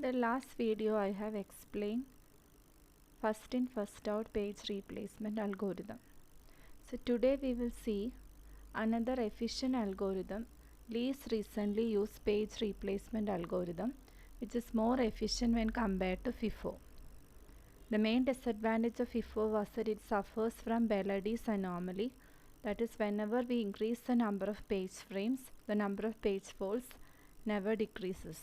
The last video I have explained first in first out page replacement algorithm. So today we will see another efficient algorithm, least recently used page replacement algorithm, which is more efficient when compared to FIFO. The main disadvantage of FIFO was that it suffers from Belady's anomaly, that is whenever we increase the number of page frames, the number of page faults never decreases.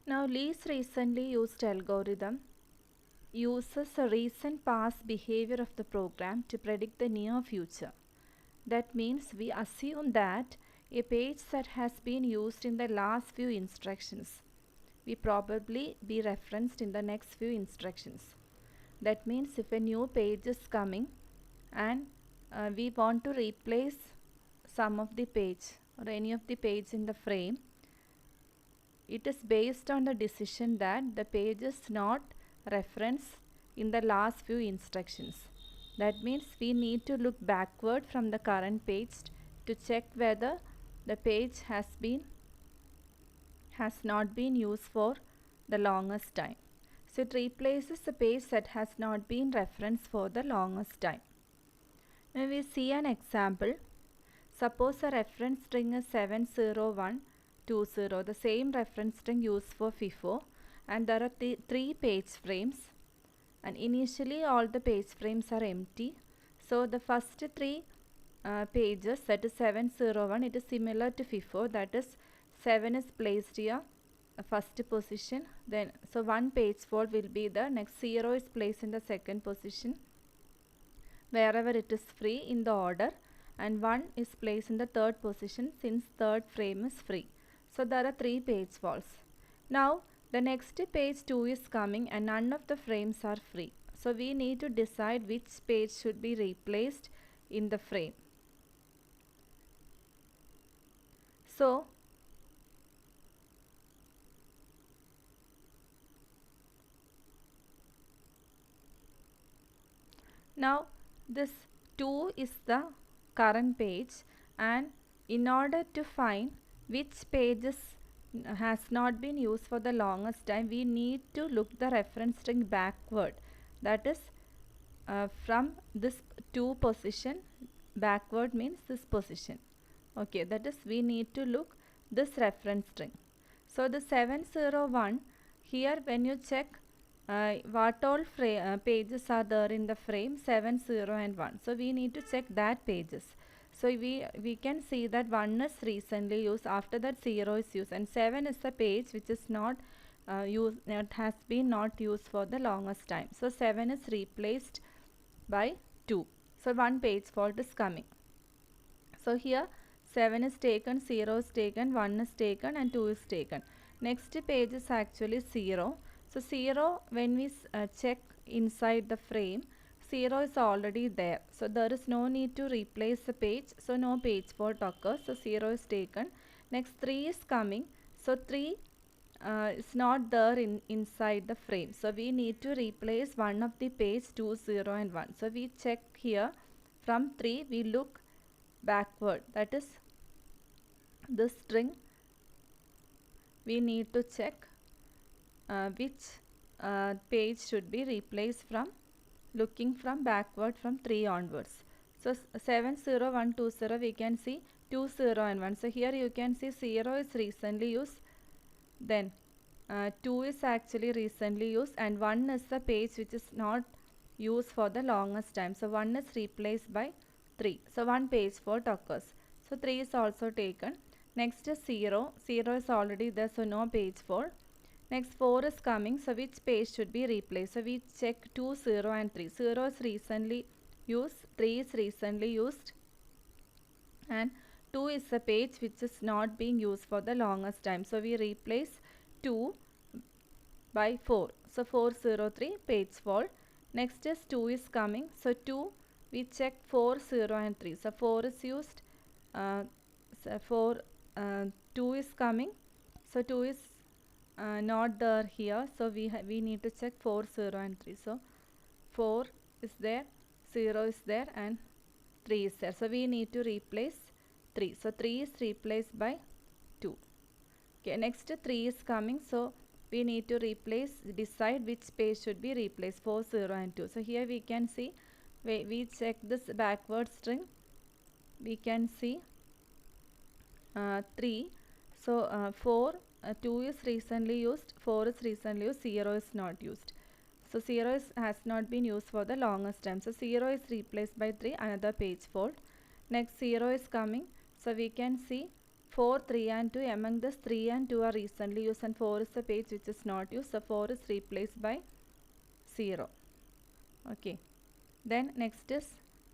Now least recently used algorithm uses the recent past behavior of the program to predict the near future. That means we assume that a page that has been used in the last few instructions will probably be referenced in the next few instructions. That means if a new page is coming and we want to replace some of the page or any of the page in the frame, it is based on the decision that the page is not referenced in the last few instructions. That means we need to look backward from the current page to check whether the page has not been used for the longest time. So it replaces the page that has not been referenced for the longest time. Now we see an example. Suppose a reference string is 70120, the same reference string used for FIFO, and there are three page frames, and initially all the page frames are empty. So the first three pages, that is 701, it is similar to FIFO, that is 7 is placed here first position, then so one page fault will be the next, 0 is placed in the second position wherever it is free in the order, and 1 is placed in the third position since third frame is free. So there are three page faults. Now the next page 2 is coming and none of the frames are free. So we need to decide which page should be replaced in the frame. So now this 2 is the current page, and in order to find which pages has not been used for the longest time, we need to look the reference string backward, that is from this 2 position backward means this position. Okay, that is we need to look this reference string. So the 701 here, when you check what all pages are there in the frame, 7, 0 and 1. So we need to check that pages. So we can see that 1 is recently used, after that 0 is used, and 7 is the page which is not used, it has been not used for the longest time. So 7 is replaced by 2. So one page fault is coming. So here 7 is taken, 0 is taken, 1 is taken and 2 is taken. Next page is actually 0. So 0, when we check inside the frame, 0 is already there. So there is no need to replace the page. So no page fault occurs. So 0 is taken. Next 3 is coming. So 3 is not there inside the frame. So we need to replace one of the page 2, 0 and 1. So we check here from 3, we look backward, that is this string we need to check which page should be replaced from, looking from backward from 3 onwards. So 70120 we can see 2, 0 and 1. So here you can see 0 is recently used, then 2 is actually recently used, and 1 is the page which is not used for the longest time. So 1 is replaced by 3. So one page fault occurs. So 3 is also taken. Next is 0. 0 is already there, so no page fault. Next 4 is coming. So which page should be replaced? So we check 2, 0 and 3. 0 is recently used, 3 is recently used, and 2 is a page which is not being used for the longest time. So we replace 2 by 4. So 403 page fault. Next is 2 is coming. So 2, we check 4, 0 and 3. So 4 is used, 2 is coming. So 2 is not there here. So we need to check 4, 0 and 3. So 4 is there, 0 is there and 3 is there. So we need to replace 3. So 3 is replaced by 2. Okay, next 3 is coming. So we need to decide which page should be replaced, 4, 0 and 2. So here we can see, we check this backward string. We can see 3. So 4, 2 is recently used, 4 is recently used, 0 is not used. So 0 has not been used for the longest time. So 0 is replaced by 3, another page fault. Next 0 is coming. So we can see 4, 3 and 2. Among this 3 and 2 are recently used and 4 is the page which is not used. So 4 is replaced by 0. Okay. Then next is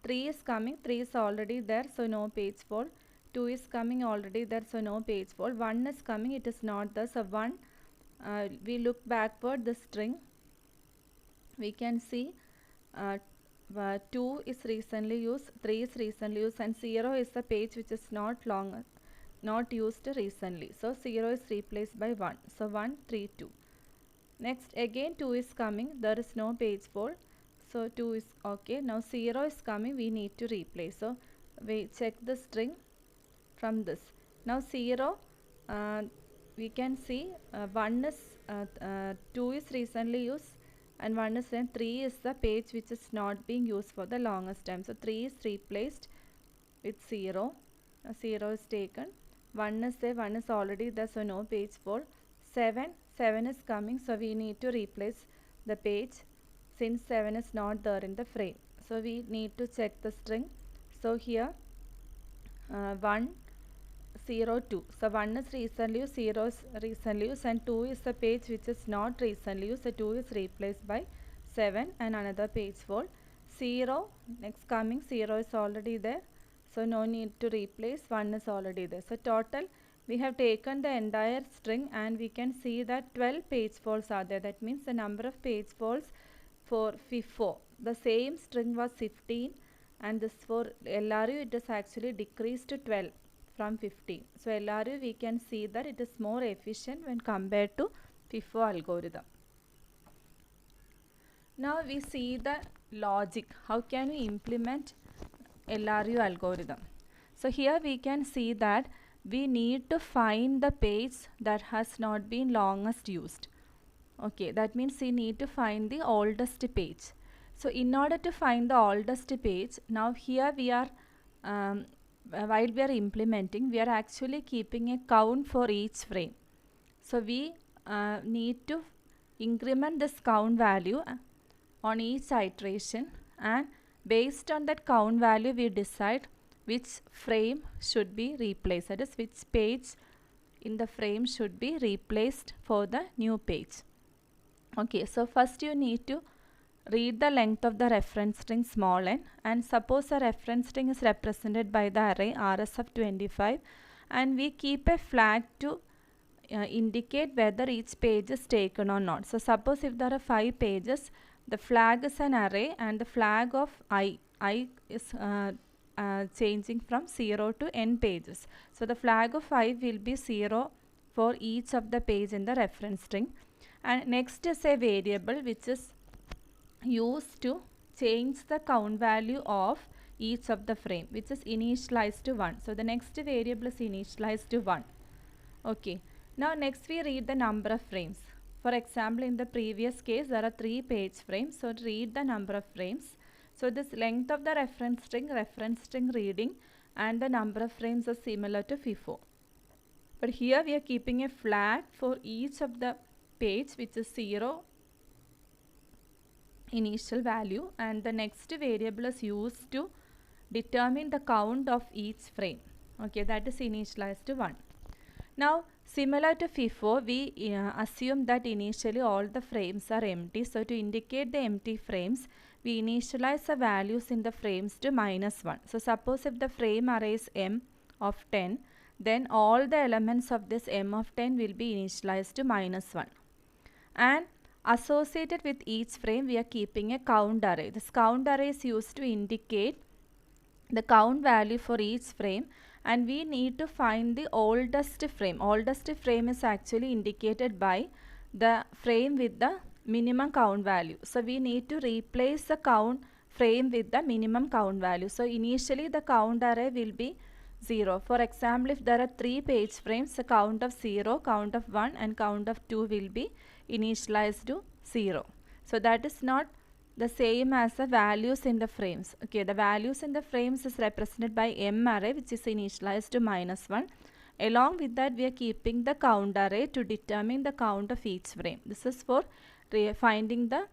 3 is coming. 3 is already there. So no page fault. 2 is coming already there. So no page fault. 1 is coming. It is not there. So 1, we look backward the string. We can see 2 is recently used, 3 is recently used and 0 is the page which is not used recently. So 0 is replaced by 1. So 1, 3, 2. Next again 2 is coming. There is no page fault. So 2 is okay. Now 0 is coming. We need to replace. So we check the string from this. Now 0, we can see 1 is 2 is recently used and 1 is then 3 is the page which is not being used for the longest time. So 3 is replaced with 0. 0 is taken. 1 is there, 1 is already there, so no page fault. 7 is coming, so we need to replace the page since 7 is not there in the frame. So we need to check the string. So here 1, 0, 2. So 1 is recently used, 0 is recently used and 2 is the page which is not recently used. So 2 is replaced by 7 and another page fault. 0, next coming, 0 is already there. So no need to replace, 1 is already there. So total, we have taken the entire string and we can see that 12 page faults are there. That means the number of page faults for FIFO, the same string was 15 and this for LRU it is actually decreased to 12 from 15. So LRU we can see that it is more efficient when compared to FIFO algorithm. Now we see the logic. How can we implement LRU algorithm? So here we can see that we need to find the page that has not been longest used. Okay, that means we need to find the oldest page. So in order to find the oldest page, now here we are while we are implementing, we are actually keeping a count for each frame. So we need to increment this count value on each iteration, and based on that count value we decide which frame should be replaced, that is which page in the frame should be replaced for the new page. Okay, so first you need to read the length of the reference string small n, and suppose a reference string is represented by the array rs of 25 and we keep a flag to indicate whether each page is taken or not. So suppose if there are 5 pages, the flag is an array and the flag of I is changing from 0 to n pages. So the flag of I will be 0 for each of the page in the reference string. And next is a variable which is used to change the count value of each of the frame, which is initialized to 1. So the next variable is initialized to 1. Okay. Now next we read the number of frames. For example, in the previous case there are 3 page frames. So read the number of frames. So this length of the reference string reading and the number of frames are similar to FIFO. But here we are keeping a flag for each of the page which is 0 initial value, and the next variable is used to determine the count of each frame. Okay, that is initialized to 1. Now similar to FIFO, we assume that initially all the frames are empty. So to indicate the empty frames, we initialize the values in the frames to -1. So suppose if the frame array is m of 10, then all the elements of this m of 10 will be initialized to -1. And associated with each frame we are keeping a count array. This count array is used to indicate the count value for each frame, and we need to find the oldest frame. Oldest frame is actually indicated by the frame with the minimum count value. So we need to replace the count frame with the minimum count value. So initially the count array will be 0. For example, if there are 3 page frames, the count of 0, count of 1 and count of 2 will be initialized to 0. So that is not the same as the values in the frames. Okay, the values in the frames is represented by M array, which is initialized to -1. Along with that, we are keeping the count array to determine the count of each frame. This is for finding the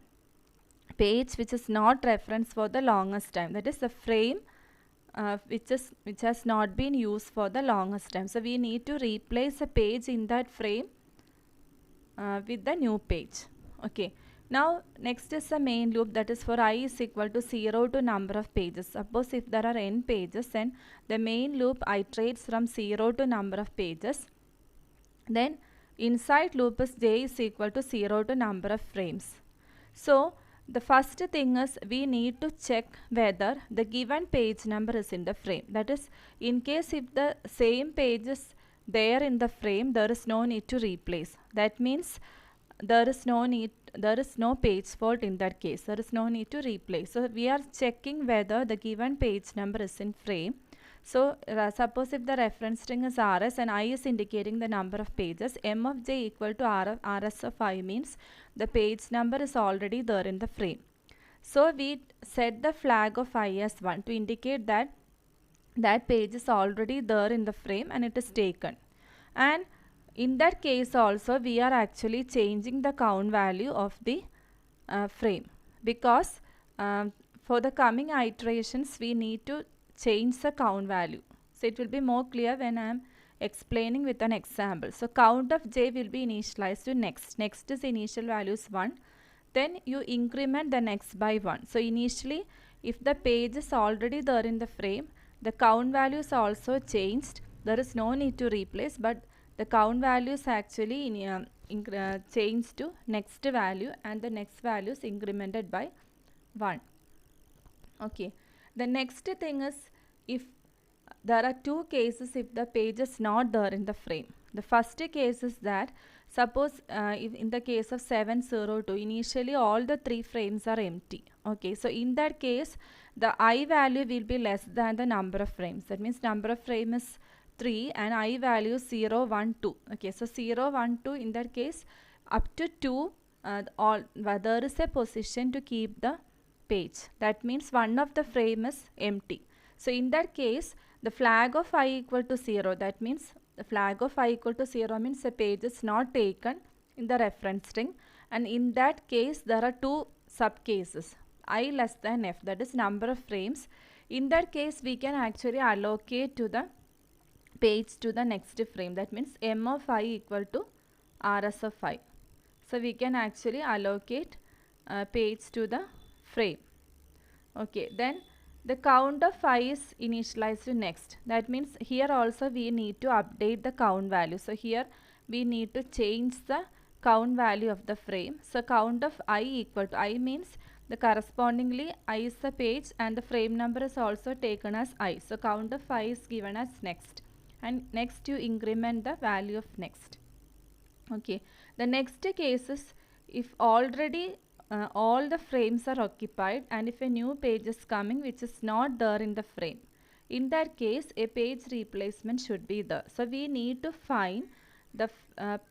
page which is not referenced for the longest time. That is the frame which has not been used for the longest time. So we need to replace a page in that frame with the new page. Okay. Now next is the main loop, that is for I is equal to 0 to number of pages. Suppose if there are n pages, then the main loop iterates from 0 to number of pages. Then inside loop is j is equal to 0 to number of frames. So the first thing is we need to check whether the given page number is in the frame. That is, in case if the same page is there in the frame, there is no need to replace. That means there is no page fault in that case. There is no need to replace. So we are checking whether the given page number is in frame. So suppose if the reference string is rs and I is indicating the number of pages, m of j equal to rs of I means the page number is already there in the frame. So we set the flag of I as 1 to indicate that that page is already there in the frame and it is taken. And in that case also we are actually changing the count value of the frame, because for the coming iterations we need to change the count value. So it will be more clear when I am explaining with an example. So count of j will be initialized to next. Next is initial value is 1. Then you increment the next by 1. So initially if the page is already there in the frame, the count value is also changed. There is no need to replace, but the count value is actually changed to next value, and the next value is incremented by 1. Okay. The next thing is, if there are two cases if the page is not there in the frame. The first case is that suppose if in the case of 702, initially all the 3 frames are empty. Okay, so in that case the I value will be less than the number of frames. That means number of frame is 3 and I value is 0, 1, 2. Okay, so 0, 1, 2 in that case up to 2 there is a position to keep the page. That means one of the frame is empty. So in that case the flag of I equal to 0, that means the flag of I equal to 0 means the page is not taken in the reference string, and in that case there are two sub cases, I less than f, that is number of frames. In that case we can actually allocate to the page to the next frame. That means m of I equal to rs of I. So we can actually allocate page to the frame. Okay, then the count of I is initialized to next. That means here also we need to update the count value. So here we need to change the count value of the frame. So count of I equal to, I means the correspondingly I is the page and the frame number is also taken as I. So count of I is given as next, and next you increment the value of next. Okay, the next case is if already all the frames are occupied and if a new page is coming which is not there in the frame. In that case a page replacement should be there. So we need to find the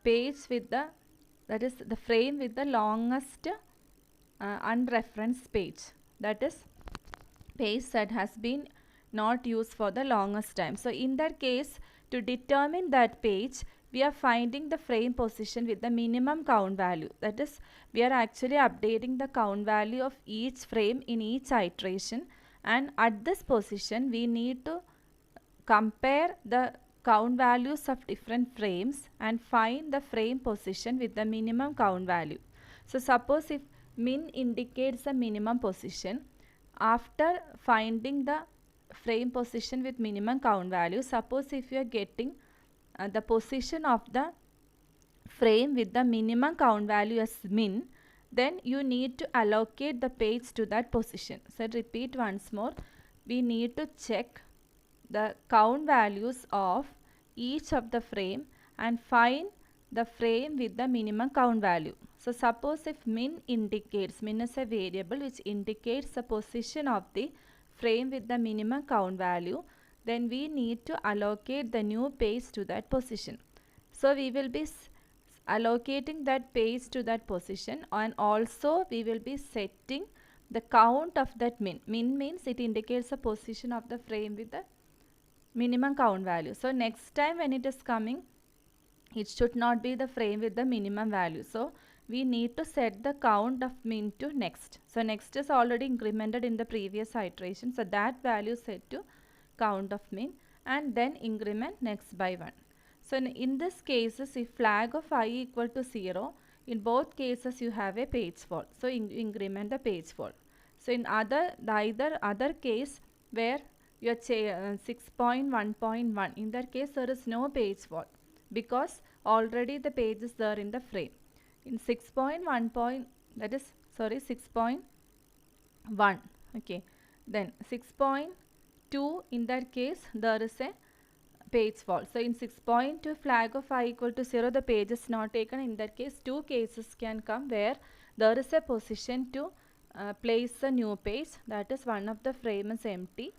page with the, that is the frame with the longest unreferenced page, that is page that has been not used for the longest time. So in that case, to determine that page we are finding the frame position with the minimum count value. That is, we are actually updating the count value of each frame in each iteration, and at this position we need to compare the count values of different frames and find the frame position with the minimum count value. So suppose if min indicates a minimum position, after finding the frame position with minimum count value, suppose if you are getting the position of the frame with the minimum count value as min, then you need to allocate the page to that position. So repeat once more, we need to check the count values of each of the frame and find the frame with the minimum count value. So suppose if min indicates, min is a variable which indicates the position of the frame with the minimum count value, then we need to allocate the new page to that position. So we will be allocating that page to that position, and also we will be setting the count of that min. Min means it indicates the position of the frame with the minimum count value. So next time when it is coming, it should not be the frame with the minimum value. So we need to set the count of min to next. So next is already incremented in the previous iteration. So that value set to count of min, and then increment next by 1. So in this cases, if flag of I equal to 0, in both cases you have a page fault. So increment the page fault. So in either other case where you are 6.1.1, in that case there is no page fault because already the page is there in the frame. In 6.1 that is 6.1, okay, then 6.2, in that case there is a page fault. So in 6.2 flag of I equal to 0, the page is not taken. In that case, two cases can come where there is a position to place a new page, that is one of the frame is empty,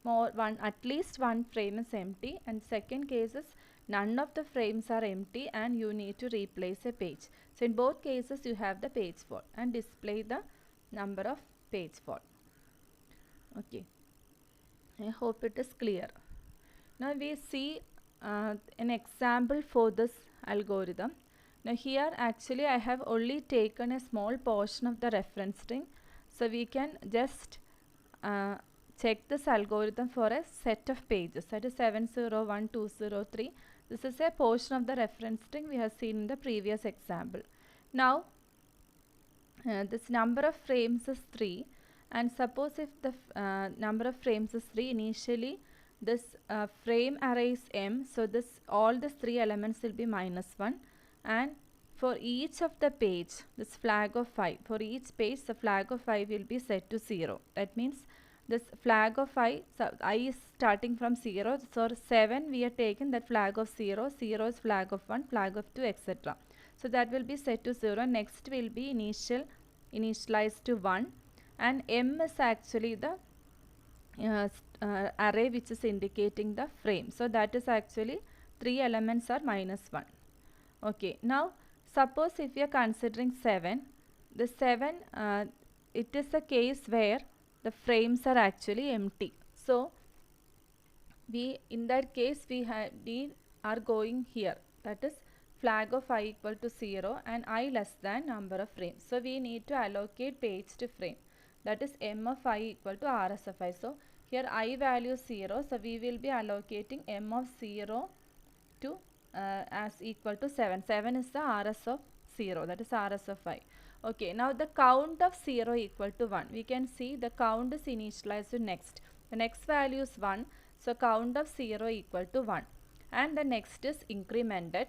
at least one frame is empty, and second case is none of the frames are empty and you need to replace a page. So in both cases you have the page fault and display the number of page fault. Okay, I hope it is clear. Now we see an example for this algorithm. Now here actually I have only taken a small portion of the reference string, so we can just check this algorithm for a set of pages, that is 701203. This is a portion of the reference string we have seen in the previous example. Now this number of frames is 3, and suppose if the number of frames is 3, initially this frame array is m, so this all these 3 elements will be -1, and for each of the page, this flag of 5, for each page the flag of 5 will be set to 0. That means this flag of I, so I is starting from 0, so 7 we are taking that flag of 0, 0 is flag of 1, flag of 2, etc. So that will be set to 0. Next will be initialized to 1, and m is actually the array which is indicating the frame. So that is actually 3 elements are -1. Okay, now suppose if we are considering 7, the 7 it is a case where the frames are actually empty. So we, in that case, we are going here, that is flag of I equal to 0 and I less than number of frames. So we need to allocate page to frame, that is m of I equal to rs of I. So here I value is 0, so we will be allocating m of 0 to as equal to 7. 7 is the rs of 0, that is rs of I. Okay, now the count of 0 equal to 1. We can see the count is initialized to next. The next value is 1, so count of 0 equal to 1. And the next is incremented,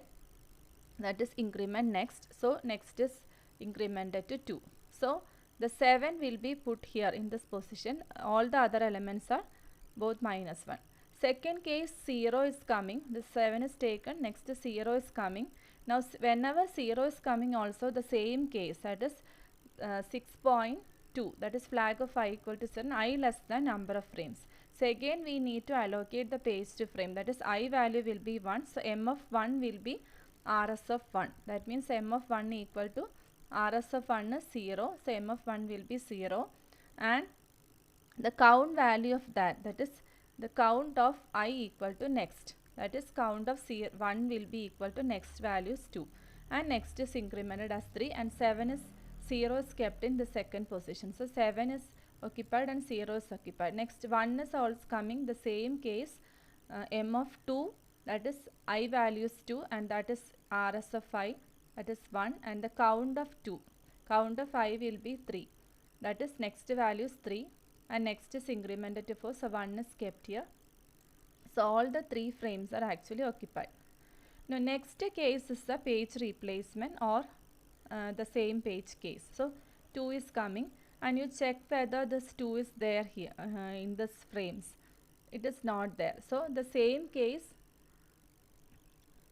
that is increment next. So next is incremented to 2. So the 7 will be put here in this position. All the other elements are both -1. Second case 0 is coming, the 7 is taken, next 0 is coming. Now whenever 0 is coming, also the same case, that is 6.2, that is flag of I equal to 7, I less than number of frames. So again we need to allocate the page to frame, that is I value will be 1, so m of 1 will be rs of 1. That means m of 1 equal to rs of 1 is 0, so m of 1 will be 0, and the count value of that is the count of I equal to next, that is count of 1 will be equal to next value is 2, and next is incremented as 3, and 7 is 0 is kept in the second position. So 7 is occupied and 0 is occupied. Next 1 is also coming, the same case, m of 2, that is I value is 2, and that is rs of I, that is 1, and the count of 2, count of I will be 3, that is next value is 3, and next is incremented to 4, so 1 is kept here. So all the 3 frames are actually occupied. Now next case is the page replacement or the same page case. So 2 is coming, and you check whether this 2 is there here in this frames. It is not there. So the same case,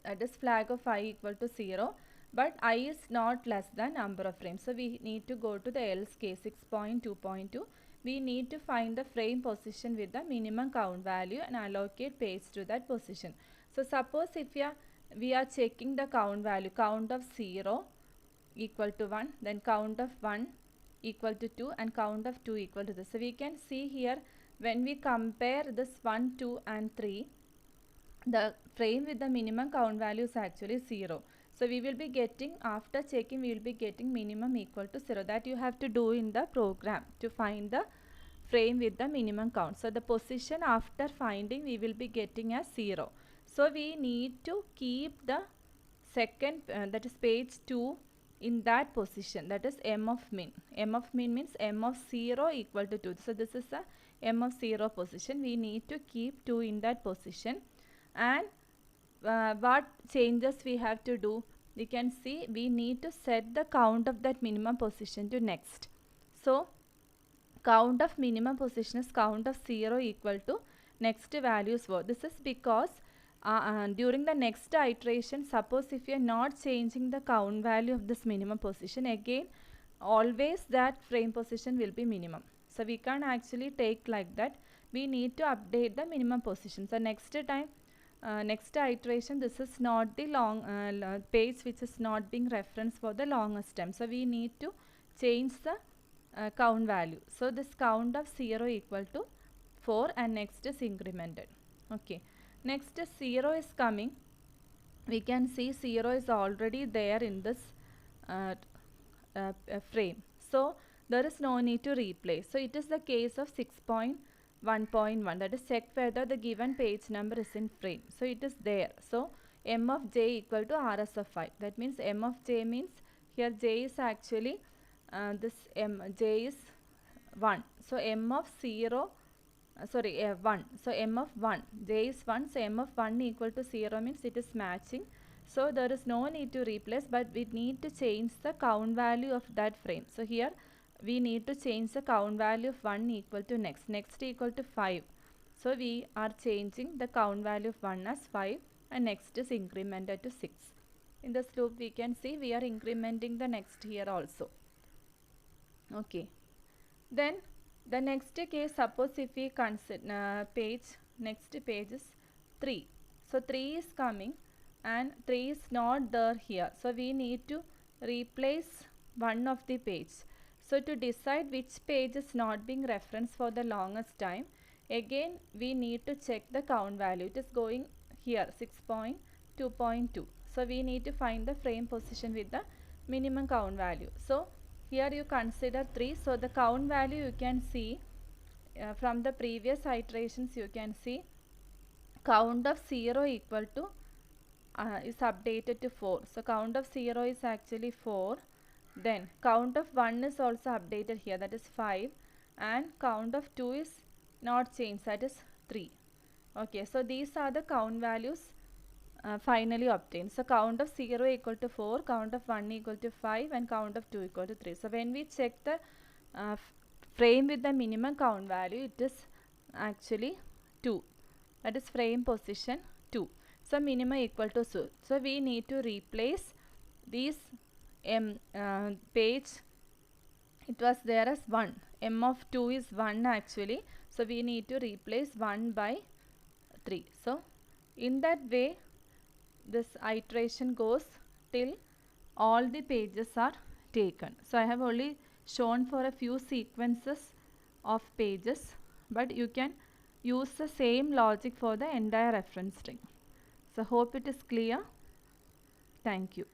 that is flag of I equal to 0, but I is not less than number of frames. So we need to go to the else case 6.2.2. we need to find the frame position with the minimum count value and allocate page to that position. So suppose if we are checking the count value, count of 0 equal to 1, then count of 1 equal to 2 and count of 2 equal to this. So we can see here when we compare this 1, 2 and 3, the frame with the minimum count value is actually 0. So we will be getting, after checking, we will be getting minimum equal to 0. That you have to do in the program to find the frame with the minimum count. So the position after finding we will be getting as 0. So we need to keep the second, that is page 2, in that position, that is m of min. M of min means m of 0 equal to 2. So this is a m of 0 position. We need to keep 2 in that position. And what changes we have to do? We can see we need to set the count of that minimum position to next. So count of minimum position is count of 0 equal to next values 4. This is because during the next iteration, suppose if you are not changing the count value of this minimum position, again always that frame position will be minimum. So we can't actually take like that. We need to update the minimum position. So next time, next iteration, this is not the long page which is not being referenced for the longest time. So we need to change the count value. So this count of 0 equal to 4 and next is incremented. Okay. Next is 0 is coming. We can see 0 is already there in this frame. So there is no need to replace. So it is the case of 6.1.1, that is check whether the given page number is in frame. So it is there. So m of j equal to rs of 5. That means m of j means here j is actually this j is 1. So m of 0 1. So m of 1, j is 1, so m of 1 equal to 0 means it is matching. So there is no need to replace, but we need to change the count value of that frame. So here we need to change the count value of 1 equal to next equal to 5. So we are changing the count value of 1 as 5 and next is incremented to 6. In this loop we can see we are incrementing the next here also. Okay. Then the next case, suppose if we consider next page is 3. So 3 is coming and 3 is not there here. So we need to replace one of the page. So to decide which page is not being referenced for the longest time, again we need to check the count value. It is going here 6.2.2. So we need to find the frame position with the minimum count value. So here you consider 3. So the count value you can see from the previous iterations, you can see count of 0 equal to is updated to 4. So count of 0 is actually 4. Then count of 1 is also updated here, that is 5. And count of 2 is not changed, that is 3. Okay, so these are the count values finally obtained. So count of 0 equal to 4, count of 1 equal to 5 and count of 2 equal to 3. So when we check the frame with the minimum count value, it is actually 2. That is frame position 2. So minimum equal to 2. So we need to replace these page. It was there as 1. M of 2 is 1 actually. So we need to replace 1 by 3. So in that way this iteration goes till all the pages are taken. So I have only shown for a few sequences of pages, but you can use the same logic for the entire reference string. So hope it is clear. Thank you.